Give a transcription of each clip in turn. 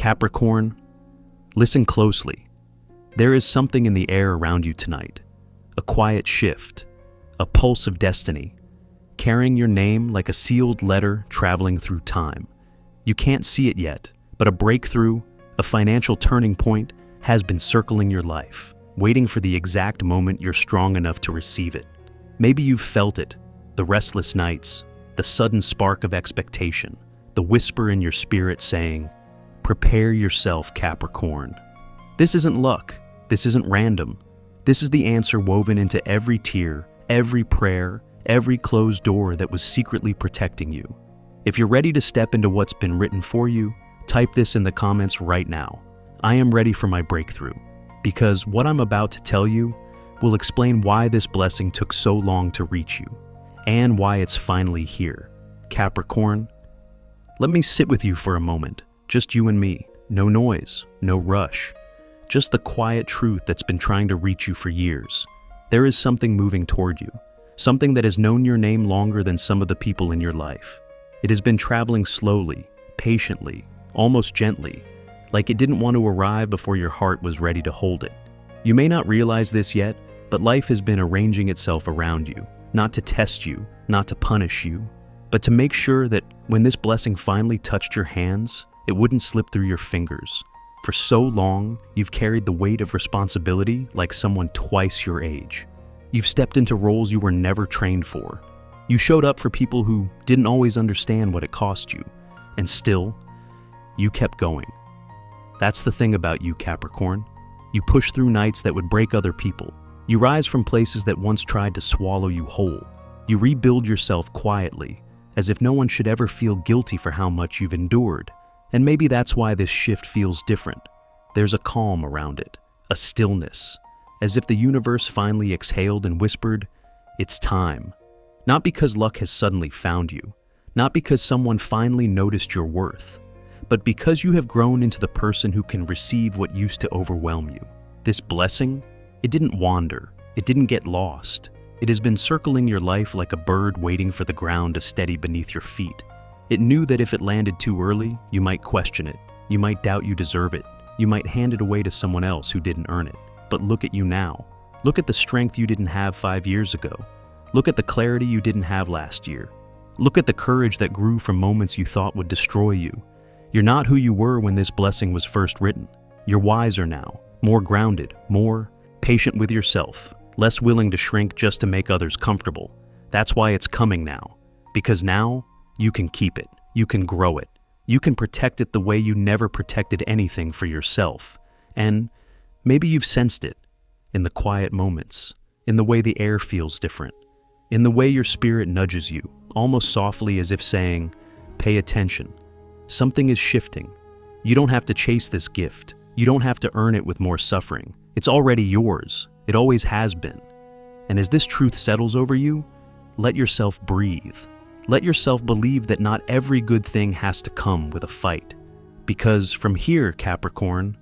Capricorn, listen closely. There is something in the air around you tonight. A quiet shift, a pulse of destiny, carrying your name like a sealed letter traveling through time. You can't see it yet, but a breakthrough, a financial turning point, has been circling your life, waiting for the exact moment you're strong enough to receive it. Maybe you've felt it, the restless nights, the sudden spark of expectation, the whisper in your spirit saying, "Prepare yourself, Capricorn." This isn't luck. This isn't random. This is the answer woven into every tear, every prayer, every closed door that was secretly protecting you. If you're ready to step into what's been written for you, type this in the comments right now. I am ready for my breakthrough, because what I'm about to tell you will explain why this blessing took so long to reach you, and why it's finally here. Capricorn, let me sit with you for a moment, just you and me. No noise, no rush, just the quiet truth that's been trying to reach you for years. There is something moving toward you, something that has known your name longer than some of the people in your life. It has been traveling slowly, patiently, almost gently, like it didn't want to arrive before your heart was ready to hold it. You may not realize this yet, but life has been arranging itself around you, not to test you, not to punish you, but to make sure that when this blessing finally touched your hands, it wouldn't slip through your fingers. For so long, you've carried the weight of responsibility like someone twice your age. You've stepped into roles you were never trained for. You showed up for people who didn't always understand what it cost you, and still, you kept going. That's the thing about you, Capricorn. You push through nights that would break other people. You rise from places that once tried to swallow you whole. You rebuild yourself quietly, as if no one should ever feel guilty for how much you've endured. And maybe that's why this shift feels different. There's a calm around it, a stillness, as if the universe finally exhaled and whispered, "It's time." Not because luck has suddenly found you, not because someone finally noticed your worth, but because you have grown into the person who can receive what used to overwhelm you. This blessing, it didn't wander, it didn't get lost. It has been circling your life like a bird waiting for the ground to steady beneath your feet. It knew that if it landed too early, you might question it, you might doubt you deserve it, you might hand it away to someone else who didn't earn it. But look at you now. Look at the strength you didn't have 5 years ago. Look at the clarity you didn't have last year. Look at the courage that grew from moments you thought would destroy you. You're not who you were when this blessing was first written. You're wiser now, more grounded, more patient with yourself, less willing to shrink just to make others comfortable. That's why it's coming now. Because now, you can keep it, you can grow it, you can protect it the way you never protected anything for yourself. And maybe you've sensed it in the quiet moments, in the way the air feels different, in the way your spirit nudges you, almost softly as if saying, "Pay attention. Something is shifting. You don't have to chase this gift. You don't have to earn it with more suffering. It's already yours. It always has been." And as this truth settles over you, let yourself breathe. Let yourself believe that not every good thing has to come with a fight. Because from here, Capricorn,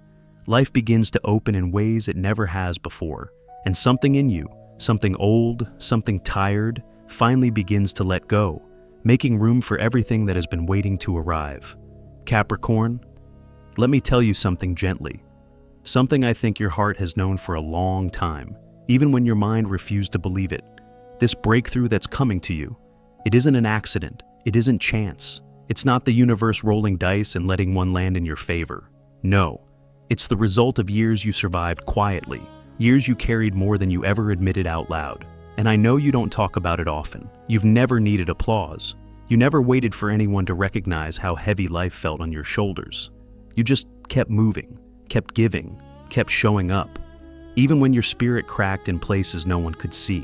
life begins to open in ways it never has before. And something in you, something old, something tired, finally begins to let go, making room for everything that has been waiting to arrive. Capricorn, let me tell you something gently. Something I think your heart has known for a long time, even when your mind refused to believe it. This breakthrough that's coming to you, it isn't an accident, it isn't chance. It's not the universe rolling dice and letting one land in your favor. No, it's the result of years you survived quietly, years you carried more than you ever admitted out loud. And I know you don't talk about it often. You've never needed applause. You never waited for anyone to recognize how heavy life felt on your shoulders. You just kept moving, kept giving, kept showing up, even when your spirit cracked in places no one could see.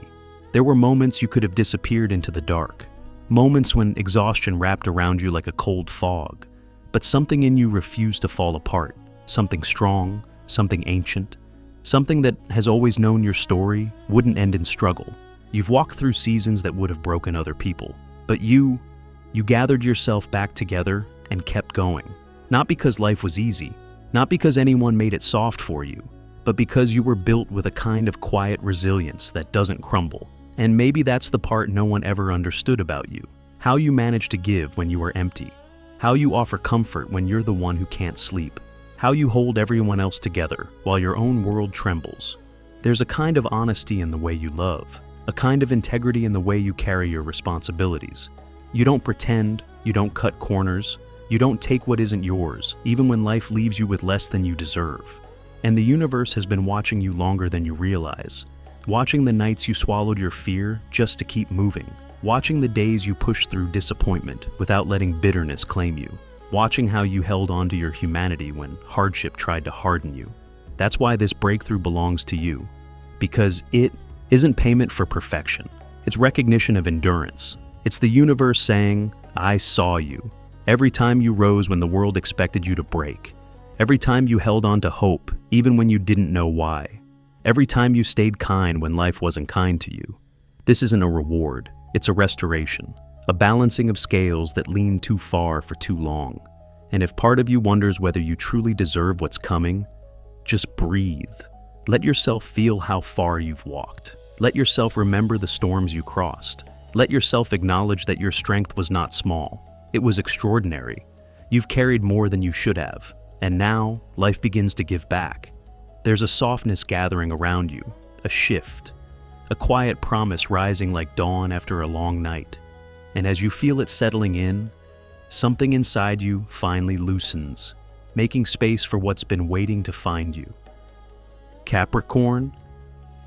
There were moments you could have disappeared into the dark, moments when exhaustion wrapped around you like a cold fog, but something in you refused to fall apart, something strong, something ancient, something that has always known your story wouldn't end in struggle. You've walked through seasons that would have broken other people, but you gathered yourself back together and kept going. Not because life was easy, not because anyone made it soft for you, but because you were built with a kind of quiet resilience that doesn't crumble. And maybe that's the part no one ever understood about you. How you manage to give when you are empty. How you offer comfort when you're the one who can't sleep. how you hold everyone else together while your own world trembles. There's a kind of honesty in the way you love, a kind of integrity in the way you carry your responsibilities. You don't pretend, you don't cut corners, you don't take what isn't yours, even when life leaves you with less than you deserve. And the universe has been watching you longer than you realize, watching the nights you swallowed your fear just to keep moving, watching the days you pushed through disappointment without letting bitterness claim you, watching how you held on to your humanity when hardship tried to harden you. That's why this breakthrough belongs to you, because it isn't payment for perfection. It's recognition of endurance. It's the universe saying, I saw you. Every time you rose when the world expected you to break. Every time you held on to hope, even when you didn't know why. Every time you stayed kind when life wasn't kind to you. This isn't a reward, it's a restoration, a balancing of scales that lean too far for too long. And if part of you wonders whether you truly deserve what's coming, just breathe. Let yourself feel how far you've walked. Let yourself remember the storms you crossed. Let yourself acknowledge that your strength was not small. It was extraordinary. You've carried more than you should have. And now, life begins to give back. There's a softness gathering around you, a shift, a quiet promise rising like dawn after a long night. And as you feel it settling in, something inside you finally loosens, making space for what's been waiting to find you. Capricorn,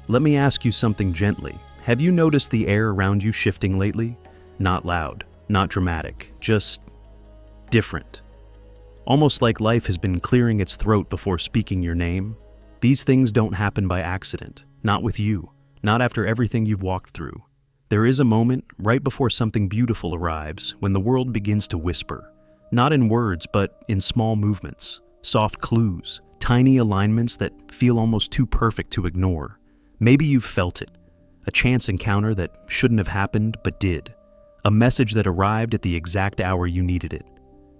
let me ask you something gently. Have you noticed the air around you shifting lately? Not loud, not dramatic, just different. Almost like life has been clearing its throat before speaking your name. These things don't happen by accident, not with you, not after everything you've walked through. There is a moment right before something beautiful arrives when the world begins to whisper, not in words but in small movements, soft clues, tiny alignments that feel almost too perfect to ignore. Maybe you've felt it, a chance encounter that shouldn't have happened but did, a message that arrived at the exact hour you needed it.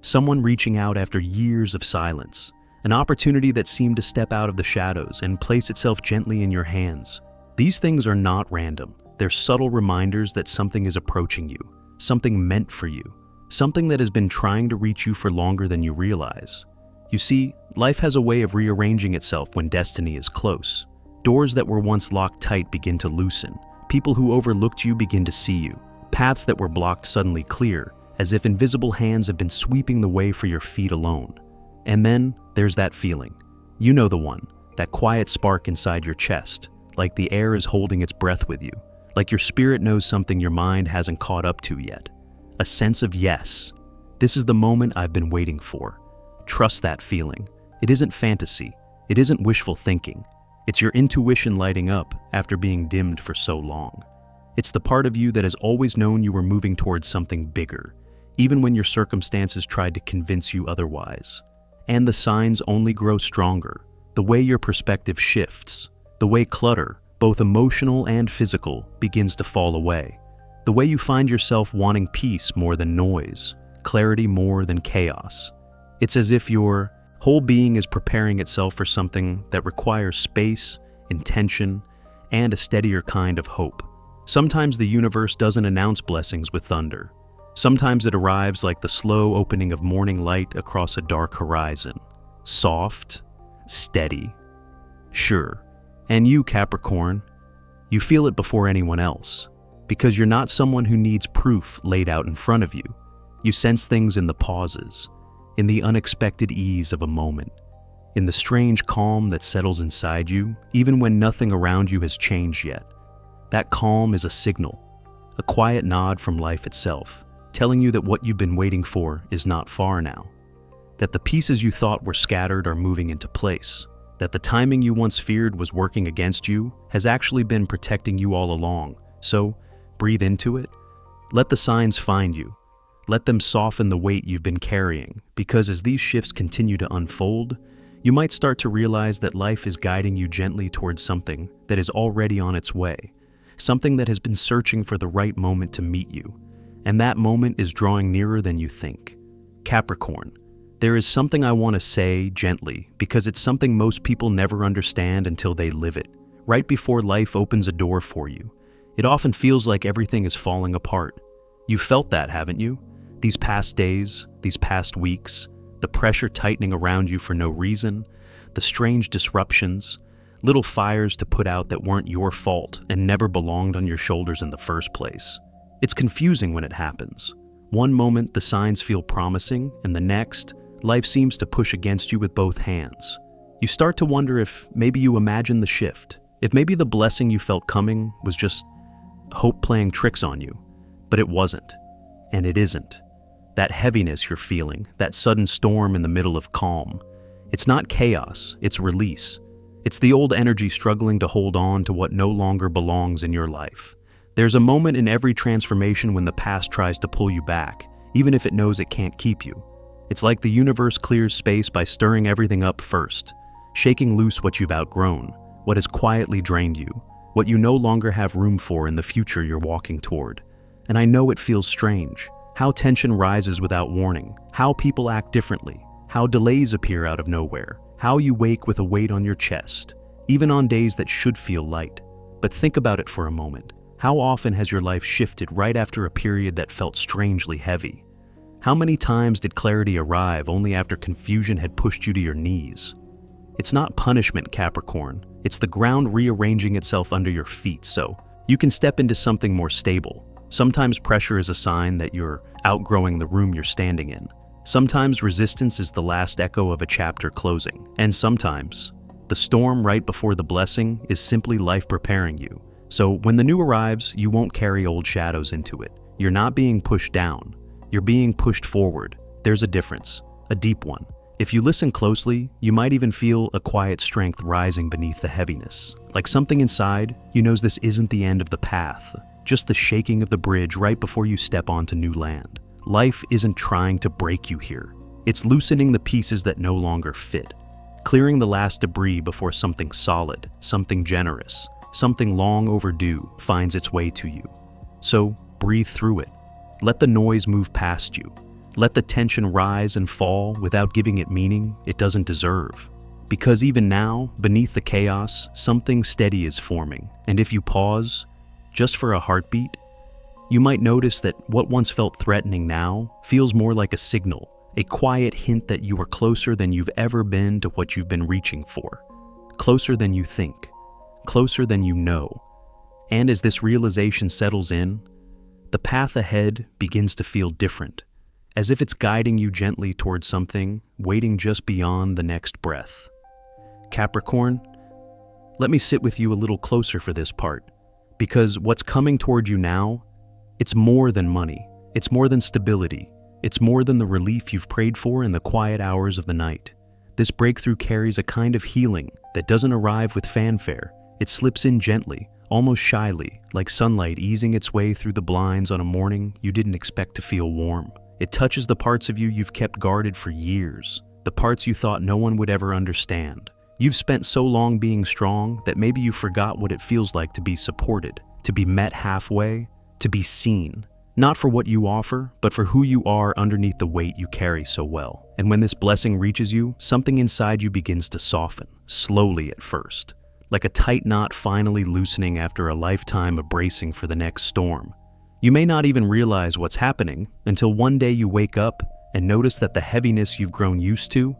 Someone reaching out after years of silence, an opportunity that seemed to step out of the shadows and place itself gently in your hands. These things are not random. They're subtle reminders that something is approaching you, something meant for you, something that has been trying to reach you for longer than you realize. You see, life has a way of rearranging itself when destiny is close. Doors that were once locked tight begin to loosen. People who overlooked you begin to see you. Paths that were blocked suddenly clear, as if invisible hands have been sweeping the way for your feet alone. And then there's that feeling. You know the one, that quiet spark inside your chest, like the air is holding its breath with you, like your spirit knows something your mind hasn't caught up to yet. A sense of yes. This is the moment I've been waiting for. Trust that feeling. It isn't fantasy. It isn't wishful thinking. It's your intuition lighting up after being dimmed for so long. It's the part of you that has always known you were moving towards something bigger, even when your circumstances tried to convince you otherwise. And the signs only grow stronger. The way your perspective shifts, the way clutter, both emotional and physical, begins to fall away. The way you find yourself wanting peace more than noise, clarity more than chaos. It's as if your whole being is preparing itself for something that requires space, intention, and a steadier kind of hope. Sometimes the universe doesn't announce blessings with thunder. Sometimes it arrives like the slow opening of morning light across a dark horizon. Soft, steady. Sure. And you, Capricorn, you feel it before anyone else, because you're not someone who needs proof laid out in front of you. You sense things in the pauses, in the unexpected ease of a moment, in the strange calm that settles inside you, even when nothing around you has changed yet. That calm is a signal, a quiet nod from life itself, telling you that what you've been waiting for is not far now, that the pieces you thought were scattered are moving into place, that the timing you once feared was working against you has actually been protecting you all along. So, breathe into it. Let the signs find you. Let them soften the weight you've been carrying, because as these shifts continue to unfold, you might start to realize that life is guiding you gently towards something that is already on its way, something that has been searching for the right moment to meet you. And that moment is drawing nearer than you think. Capricorn, there is something I want to say gently because it's something most people never understand until they live it. Right before life opens a door for you, it often feels like everything is falling apart. You've felt that, haven't you? These past days, these past weeks, the pressure tightening around you for no reason, the strange disruptions, little fires to put out that weren't your fault and never belonged on your shoulders in the first place. It's confusing when it happens. One moment the signs feel promising, and the next, life seems to push against you with both hands. You start to wonder if maybe you imagined the shift, if maybe the blessing you felt coming was just hope playing tricks on you. But it wasn't, and it isn't. That heaviness you're feeling, that sudden storm in the middle of calm, it's not chaos, it's release. It's the old energy struggling to hold on to what no longer belongs in your life. There's a moment in every transformation when the past tries to pull you back, even if it knows it can't keep you. It's like the universe clears space by stirring everything up first, shaking loose what you've outgrown, what has quietly drained you, what you no longer have room for in the future you're walking toward. And I know it feels strange, how tension rises without warning, how people act differently, how delays appear out of nowhere, how you wake with a weight on your chest, even on days that should feel light. But think about it for a moment. How often has your life shifted right after a period that felt strangely heavy? How many times did clarity arrive only after confusion had pushed you to your knees? It's not punishment, Capricorn. It's the ground rearranging itself under your feet so you can step into something more stable. Sometimes pressure is a sign that you're outgrowing the room you're standing in. Sometimes resistance is the last echo of a chapter closing. And sometimes the storm right before the blessing is simply life preparing you. So when the new arrives, you won't carry old shadows into it. You're not being pushed down. You're being pushed forward. There's a difference, a deep one. If you listen closely, you might even feel a quiet strength rising beneath the heaviness. Like something inside you knows this isn't the end of the path, just the shaking of the bridge right before you step onto new land. Life isn't trying to break you here. It's loosening the pieces that no longer fit, clearing the last debris before something solid, something generous, something long overdue finds its way to you. So breathe through it. Let the noise move past you. Let the tension rise and fall without giving it meaning it doesn't deserve. Because even now, beneath the chaos, something steady is forming. And if you pause, just for a heartbeat, you might notice that what once felt threatening now feels more like a signal, a quiet hint that you are closer than you've ever been to what you've been reaching for. Closer than you think. Closer than you know. And as this realization settles in, the path ahead begins to feel different, as if it's guiding you gently towards something waiting just beyond the next breath. Capricorn, let me sit with you a little closer for this part, because what's coming toward you now, it's more than money, it's more than stability, it's more than the relief you've prayed for in the quiet hours of the night. This breakthrough carries a kind of healing that doesn't arrive with fanfare. It slips in gently, almost shyly, like sunlight easing its way through the blinds on a morning you didn't expect to feel warm. It touches the parts of you you've kept guarded for years, the parts you thought no one would ever understand. You've spent so long being strong that maybe you forgot what it feels like to be supported, to be met halfway, to be seen. Not for what you offer, but for who you are underneath the weight you carry so well. And when this blessing reaches you, something inside you begins to soften, slowly at first. Like a tight knot finally loosening after a lifetime of bracing for the next storm. You may not even realize what's happening until one day you wake up and notice that the heaviness you've grown used to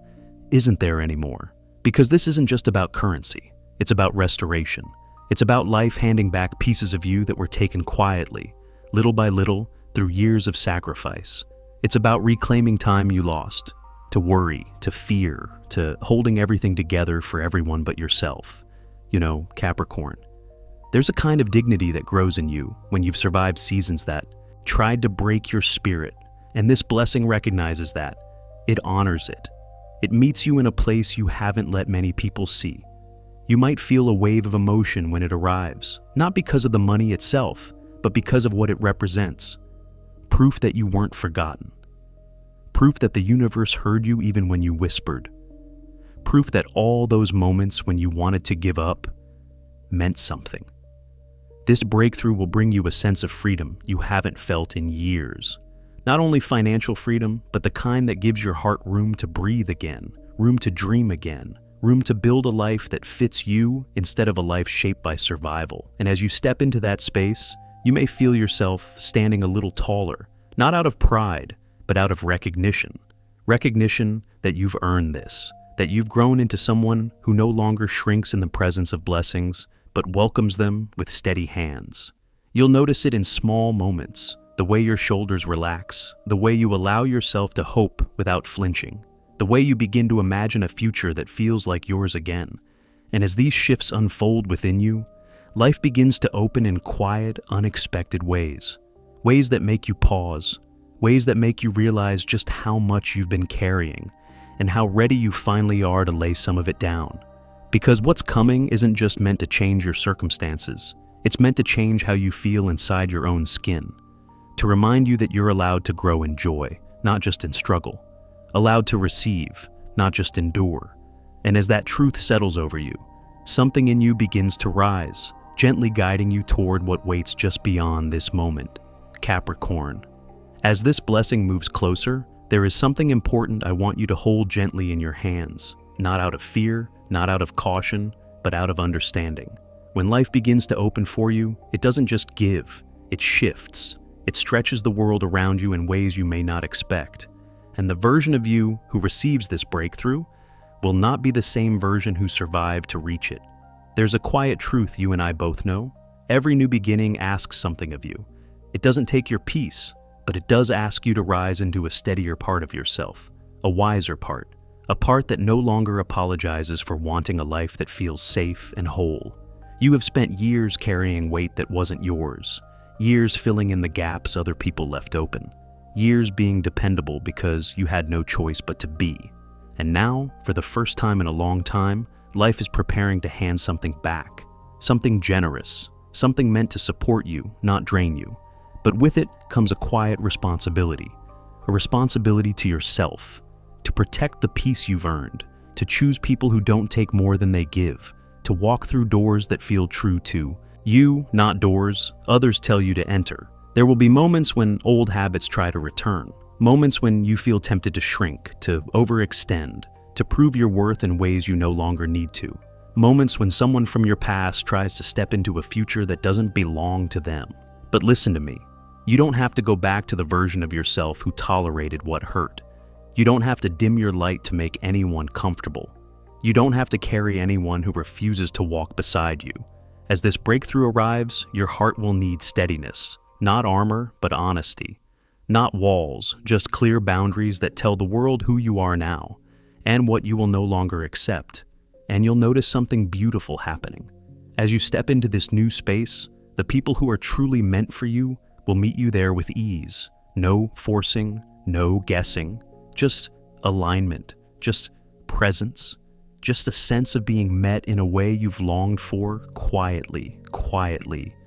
isn't there anymore. Because this isn't just about currency, it's about restoration. It's about life handing back pieces of you that were taken quietly, little by little, through years of sacrifice. It's about reclaiming time you lost, to worry, to fear, to holding everything together for everyone but yourself. You know, Capricorn, there's a kind of dignity that grows in you when you've survived seasons that tried to break your spirit, and this blessing recognizes that. It honors it. It meets you in a place you haven't let many people see. You might feel a wave of emotion when it arrives, not because of the money itself, but because of what it represents. Proof that you weren't forgotten. Proof that the universe heard you even when you whispered. Proof that all those moments when you wanted to give up meant something. This breakthrough will bring you a sense of freedom you haven't felt in years. Not only financial freedom, but the kind that gives your heart room to breathe again, room to dream again, room to build a life that fits you instead of a life shaped by survival. And as you step into that space, you may feel yourself standing a little taller, not out of pride, but out of recognition. Recognition that you've earned this, that you've grown into someone who no longer shrinks in the presence of blessings, but welcomes them with steady hands. You'll notice it in small moments, the way your shoulders relax, the way you allow yourself to hope without flinching, the way you begin to imagine a future that feels like yours again. And as these shifts unfold within you, life begins to open in quiet, unexpected ways. Ways that make you pause, ways that make you realize just how much you've been carrying, and how ready you finally are to lay some of it down. Because what's coming isn't just meant to change your circumstances, it's meant to change how you feel inside your own skin. To remind you that you're allowed to grow in joy, not just in struggle. Allowed to receive, not just endure. And as that truth settles over you, something in you begins to rise, gently guiding you toward what waits just beyond this moment. Capricorn. As this blessing moves closer, there is something important I want you to hold gently in your hands, not out of fear, not out of caution, but out of understanding. When life begins to open for you, it doesn't just give, it shifts. It stretches the world around you in ways you may not expect. And the version of you who receives this breakthrough will not be the same version who survived to reach it. There's a quiet truth you and I both know. Every new beginning asks something of you. It doesn't take your peace, but it does ask you to rise into a steadier part of yourself, a wiser part, a part that no longer apologizes for wanting a life that feels safe and whole. You have spent years carrying weight that wasn't yours, years filling in the gaps other people left open, years being dependable because you had no choice but to be. And now, for the first time in a long time, life is preparing to hand something back, something generous, something meant to support you, not drain you. But with it comes a quiet responsibility, a responsibility to yourself, to protect the peace you've earned, to choose people who don't take more than they give, to walk through doors that feel true to you, not doors others tell you to enter. There will be moments when old habits try to return, moments when you feel tempted to shrink, to overextend, to prove your worth in ways you no longer need to. Moments when someone from your past tries to step into a future that doesn't belong to them. But listen to me. You don't have to go back to the version of yourself who tolerated what hurt. You don't have to dim your light to make anyone comfortable. You don't have to carry anyone who refuses to walk beside you. As this breakthrough arrives, your heart will need steadiness, not armor, but honesty. Not walls, just clear boundaries that tell the world who you are now, and what you will no longer accept. And you'll notice something beautiful happening. As you step into this new space, the people who are truly meant for you will meet you there with ease. No forcing, no guessing, just alignment, just presence, just a sense of being met in a way you've longed for quietly,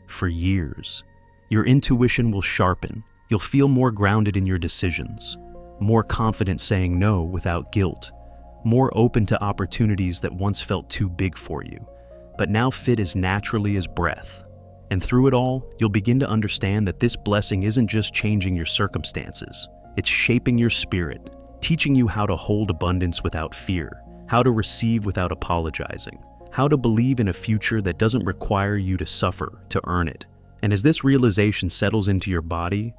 for years. Your intuition will sharpen. You'll feel more grounded in your decisions, more confident saying no without guilt, more open to opportunities that once felt too big for you, but now fit as naturally as breath. And through it all, you'll begin to understand that this blessing isn't just changing your circumstances, it's shaping your spirit, teaching you how to hold abundance without fear, how to receive without apologizing, how to believe in a future that doesn't require you to suffer to earn it. And as this realization settles into your body,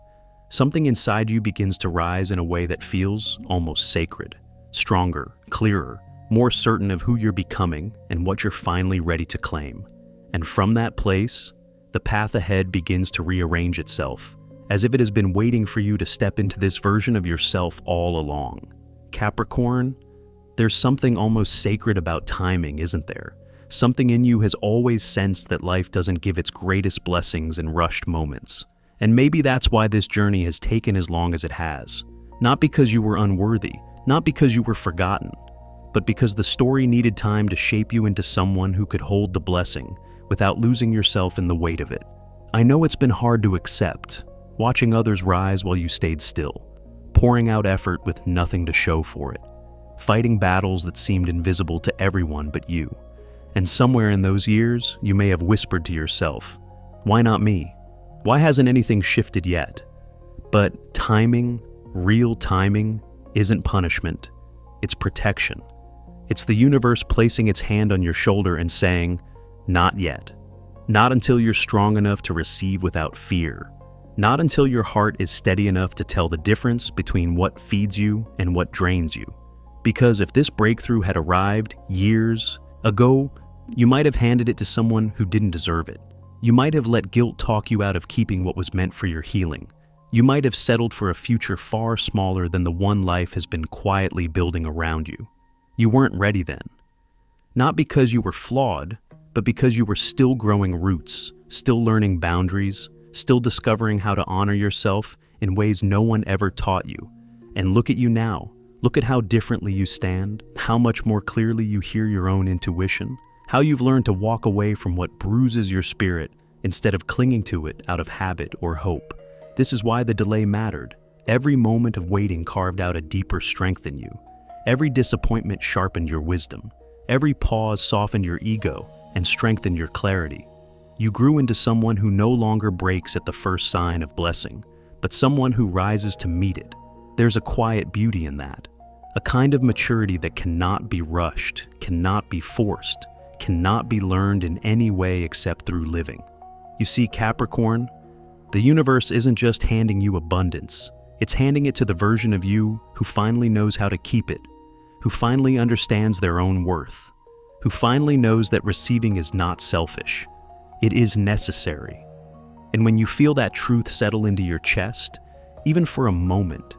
something inside you begins to rise in a way that feels almost sacred, stronger, clearer, more certain of who you're becoming and what you're finally ready to claim. And from that place, the path ahead begins to rearrange itself, as if it has been waiting for you to step into this version of yourself all along. Capricorn, there's something almost sacred about timing, isn't there? Something in you has always sensed that life doesn't give its greatest blessings in rushed moments. And maybe that's why this journey has taken as long as it has. Not because you were unworthy, not because you were forgotten, but because the story needed time to shape you into someone who could hold the blessing without losing yourself in the weight of it. I know it's been hard to accept, watching others rise while you stayed still, pouring out effort with nothing to show for it, fighting battles that seemed invisible to everyone but you. And somewhere in those years, you may have whispered to yourself, "Why not me? Why hasn't anything shifted yet?" But timing, real timing, isn't punishment. It's protection. It's the universe placing its hand on your shoulder and saying, "Not yet. Not until you're strong enough to receive without fear. Not until your heart is steady enough to tell the difference between what feeds you and what drains you." Because if this breakthrough had arrived years ago, you might have handed it to someone who didn't deserve it. You might have let guilt talk you out of keeping what was meant for your healing. You might have settled for a future far smaller than the one life has been quietly building around you. You weren't ready then. Not because you were flawed, but because you were still growing roots, still learning boundaries, still discovering how to honor yourself in ways no one ever taught you. And look at you now. Look at how differently you stand, how much more clearly you hear your own intuition, how you've learned to walk away from what bruises your spirit instead of clinging to it out of habit or hope. This is why the delay mattered. Every moment of waiting carved out a deeper strength in you. Every disappointment sharpened your wisdom. Every pause softened your ego and strengthened your clarity. You grew into someone who no longer breaks at the first sign of blessing, but someone who rises to meet it. There's a quiet beauty in that. A kind of maturity that cannot be rushed, cannot be forced, cannot be learned in any way except through living. You see, Capricorn, the universe isn't just handing you abundance, it's handing it to the version of you who finally knows how to keep it, who finally understands their own worth, who finally knows that receiving is not selfish, it is necessary. And when you feel that truth settle into your chest, even for a moment,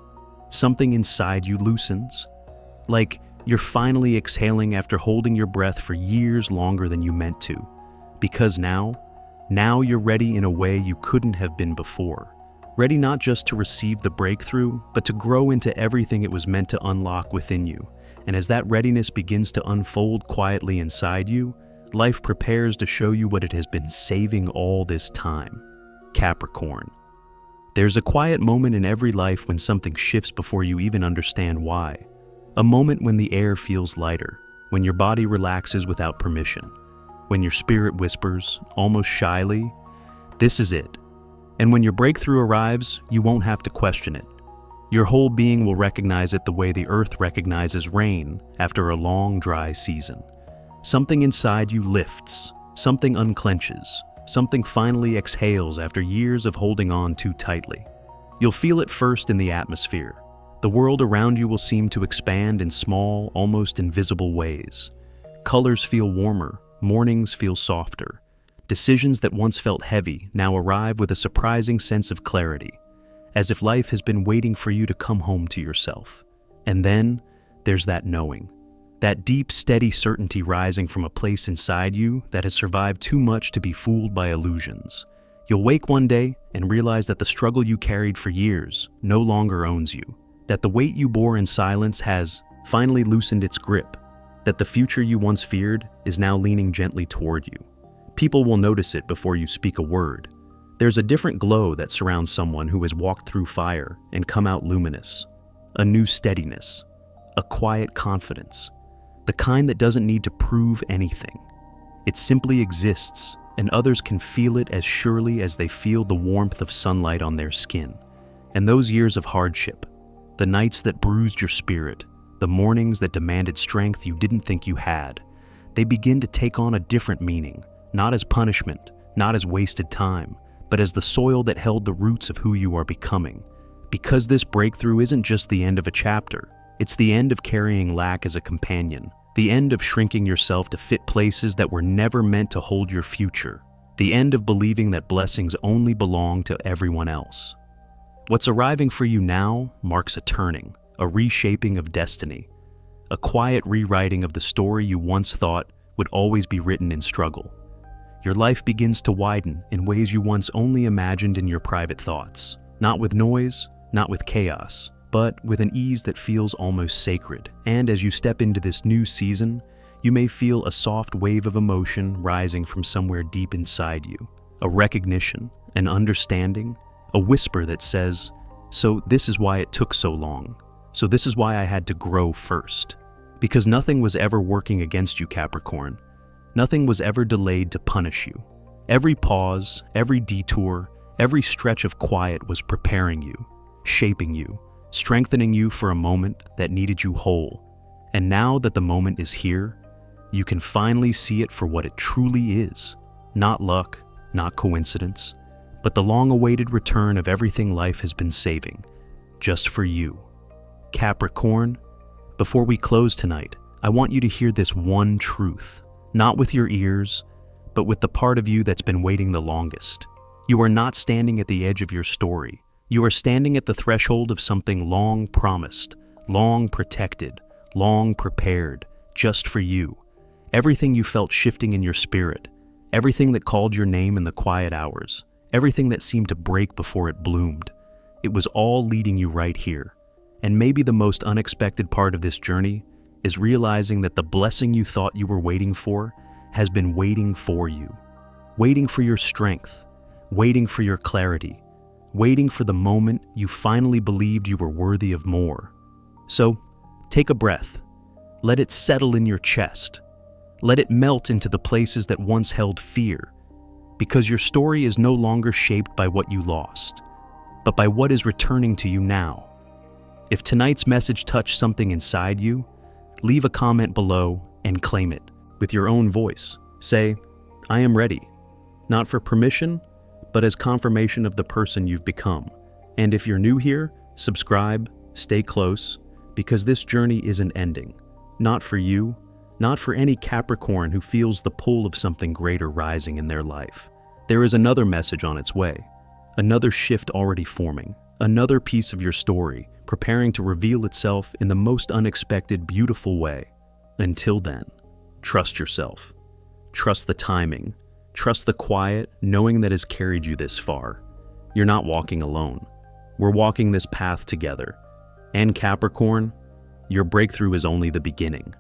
something inside you loosens, like you're finally exhaling after holding your breath for years longer than you meant to, because now you're ready in a way you couldn't have been before. Ready not just to receive the breakthrough, but to grow into everything it was meant to unlock within you. And as that readiness begins to unfold quietly inside you, life prepares to show you what it has been saving all this time. Capricorn. There's a quiet moment in every life when something shifts before you even understand why. A moment when the air feels lighter, when your body relaxes without permission, when your spirit whispers, almost shyly, "This is it." And when your breakthrough arrives, you won't have to question it. Your whole being will recognize it the way the earth recognizes rain after a long, dry season. Something inside you lifts, something unclenches, something finally exhales after years of holding on too tightly. You'll feel it first in the atmosphere. The world around you will seem to expand in small, almost invisible ways. Colors feel warmer, mornings feel softer. Decisions that once felt heavy now arrive with a surprising sense of clarity, as if life has been waiting for you to come home to yourself. And then there's that knowing. That deep, steady certainty rising from a place inside you that has survived too much to be fooled by illusions. You'll wake one day and realize that the struggle you carried for years no longer owns you, that the weight you bore in silence has finally loosened its grip, that the future you once feared is now leaning gently toward you. People will notice it before you speak a word. There's a different glow that surrounds someone who has walked through fire and come out luminous. A new steadiness, a quiet confidence. The kind that doesn't need to prove anything. It simply exists, and others can feel it as surely as they feel the warmth of sunlight on their skin. And those years of hardship, the nights that bruised your spirit, the mornings that demanded strength you didn't think you had, they begin to take on a different meaning, not as punishment, not as wasted time, but as the soil that held the roots of who you are becoming. Because this breakthrough isn't just the end of a chapter, it's the end of carrying lack as a companion, the end of shrinking yourself to fit places that were never meant to hold your future, the end of believing that blessings only belong to everyone else. What's arriving for you now marks a turning, a reshaping of destiny, a quiet rewriting of the story you once thought would always be written in struggle. Your life begins to widen in ways you once only imagined in your private thoughts, not with noise, not with chaos, but with an ease that feels almost sacred. And as you step into this new season, you may feel a soft wave of emotion rising from somewhere deep inside you, a recognition, an understanding, a whisper that says, "So this is why it took so long. So this is why I had to grow first." Because nothing was ever working against you, Capricorn. Nothing was ever delayed to punish you. Every pause, every detour, every stretch of quiet was preparing you, shaping you, strengthening you for a moment that needed you whole. And now that the moment is here, you can finally see it for what it truly is. Not luck, not coincidence, but the long-awaited return of everything life has been saving, just for you. Capricorn, Before we close tonight, I want you to hear this one truth, not with your ears, but with the part of you that's been waiting the longest. You are not standing at the edge of your story. You are standing at the threshold of something long promised, long protected, long prepared, just for you. Everything you felt shifting in your spirit, everything that called your name in the quiet hours, everything that seemed to break before it bloomed, it was all leading you right here. And maybe the most unexpected part of this journey is realizing that the blessing you thought you were waiting for has been waiting for you, waiting for your strength, waiting for your clarity, waiting for the moment you finally believed you were worthy of more. So, take a breath. Let it settle in your chest. Let it melt into the places that once held fear, because your story is no longer shaped by what you lost, but by what is returning to you now. If tonight's message touched something inside you, leave a comment below and claim it with your own voice. Say, I am ready, not for permission, but as confirmation of the person you've become. And if you're new here, subscribe, stay close, because this journey isn't ending. Not for you, not for any Capricorn who feels the pull of something greater rising in their life. There is another message on its way, another shift already forming, another piece of your story preparing to reveal itself in the most unexpected, beautiful way. Until then, trust yourself. Trust the timing. Trust the quiet, knowing that has carried you this far. You're not walking alone. We're walking this path together. And Capricorn, your breakthrough is only the beginning.